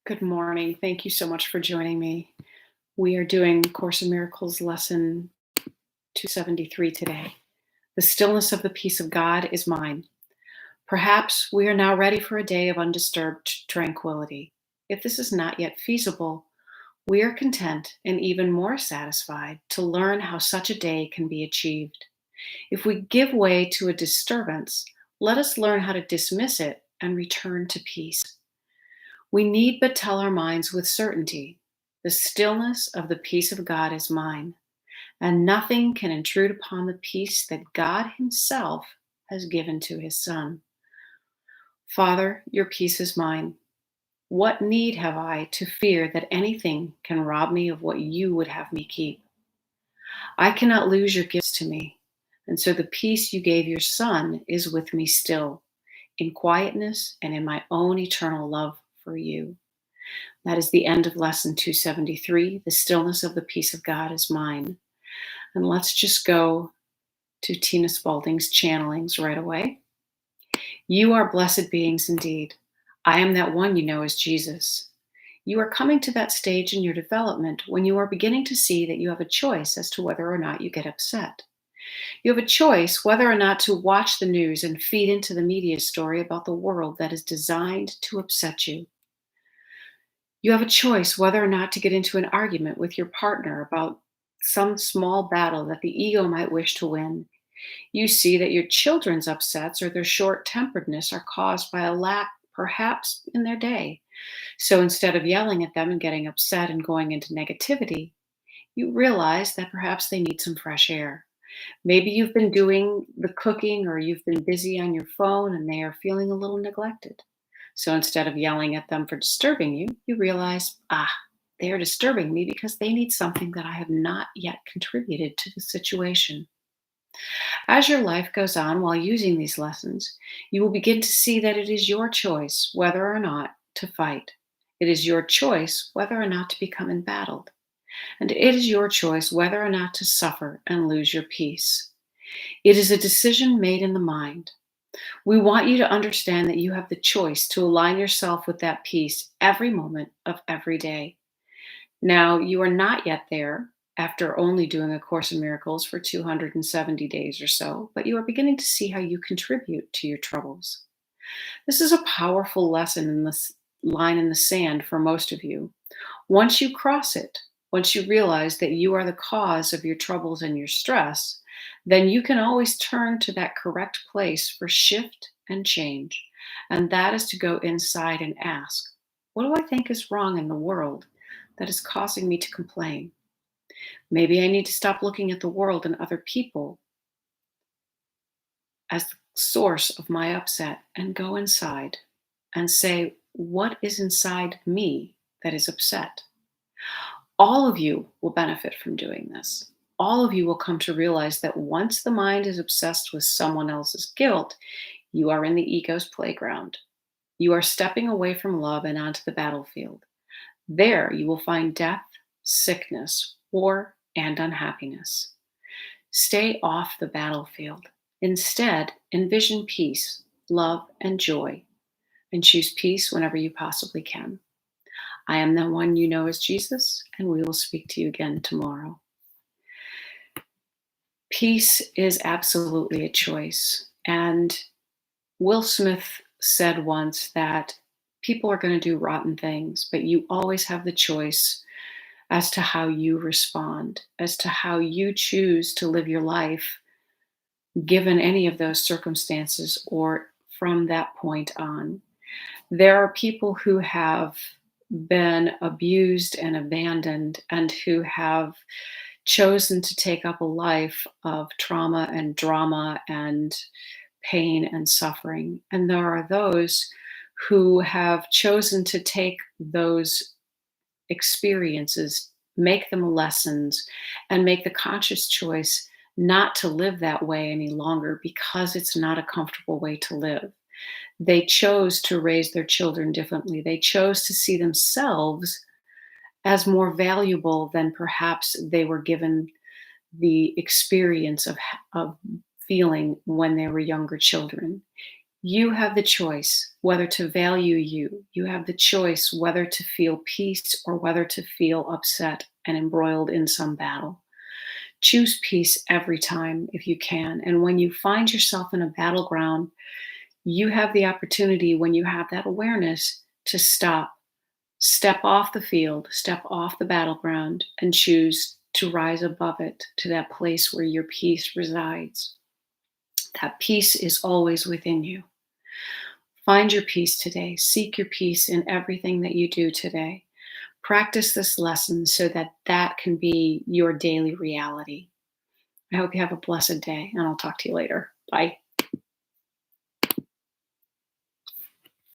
Good morning. Thank you so much for joining me. We are doing Course in Miracles lesson 273 today. The stillness of the peace of God is mine. Perhaps we are now ready for a day of undisturbed tranquility. If this is not yet feasible, we are content and even more satisfied to learn how such a day can be achieved. If we give way to a disturbance, let us learn how to dismiss it and return to peace. We need but tell our minds with certainty, the stillness of the peace of God is mine, and nothing can intrude upon the peace that God Himself has given to His Son. Father, your peace is mine. What need have I to fear that anything can rob me of what you would have me keep? I cannot lose your gifts to me, and so the peace you gave your Son is with me still, in quietness and in my own eternal love for you. That is the end of lesson 273. The stillness of the peace of God is mine. And let's just go to Tina Spalding's channelings right away. You are blessed beings indeed. I am that one you know as Jesus. You are coming to that stage in your development when you are beginning to see that you have a choice as to whether or not you get upset. You have a choice whether or not to watch the news and feed into the media story about the world that is designed to upset you. You have a choice whether or not to get into an argument with your partner about some small battle that the ego might wish to win. You see that your children's upsets or their short temperedness are caused by a lack, perhaps, in their day. So instead of yelling at them and getting upset and going into negativity, you realize that perhaps they need some fresh air. Maybe you've been doing the cooking or you've been busy on your phone and they are feeling a little neglected. So instead of yelling at them for disturbing you, you realize, they are disturbing me because they need something that I have not yet contributed to the situation. As your life goes on while using these lessons, you will begin to see that it is your choice whether or not to fight. It is your choice whether or not to become embattled. And it is your choice whether or not to suffer and lose your peace. It is a decision made in the mind. We want you to understand that you have the choice to align yourself with that peace every moment of every day. Now, you are not yet there after only doing A Course in Miracles for 270 days or so, but you are beginning to see how you contribute to your troubles. This is a powerful lesson in this line in the sand for most of you. Once you cross it, once you realize that you are the cause of your troubles and your stress, then you can always turn to that correct place for shift and change. And that is to go inside and ask, what do I think is wrong in the world that is causing me to complain? Maybe I need to stop looking at the world and other people as the source of my upset and go inside and say, what is inside me that is upset? All of you will benefit from doing this. All of you will come to realize that once the mind is obsessed with someone else's guilt, you are in the ego's playground. You are stepping away from love and onto the battlefield. There you will find death, sickness, war, and unhappiness. Stay off the battlefield. Instead, envision peace, love, and joy, and choose peace whenever you possibly can. I am the one you know as Jesus, and we will speak to you again tomorrow. Peace is absolutely a choice. And Will Smith said once that people are going to do rotten things, but you always have the choice as to how you respond, as to how you choose to live your life, given any of those circumstances or from that point on. There are people who have been abused and abandoned and who have chosen to take up a life of trauma and drama and pain and suffering. And there are those who have chosen to take those experiences, make them lessons, and make the conscious choice not to live that way any longer because it's not a comfortable way to live. They chose to raise their children differently. They chose to see themselves as more valuable than perhaps they were given the experience of feeling when they were younger children. You have the choice whether to value you. You have the choice whether to feel peace or whether to feel upset and embroiled in some battle. Choose peace every time if you can. And when you find yourself in a battleground, you have the opportunity, when you have that awareness, to stop, step off the field, step off the battleground, and choose to rise above it to that place where your peace resides. That peace is always within you. Find your peace today. Seek your peace in everything that you do today. Practice this lesson so that that can be your daily reality. I hope you have a blessed day, and I'll talk to you later. Bye.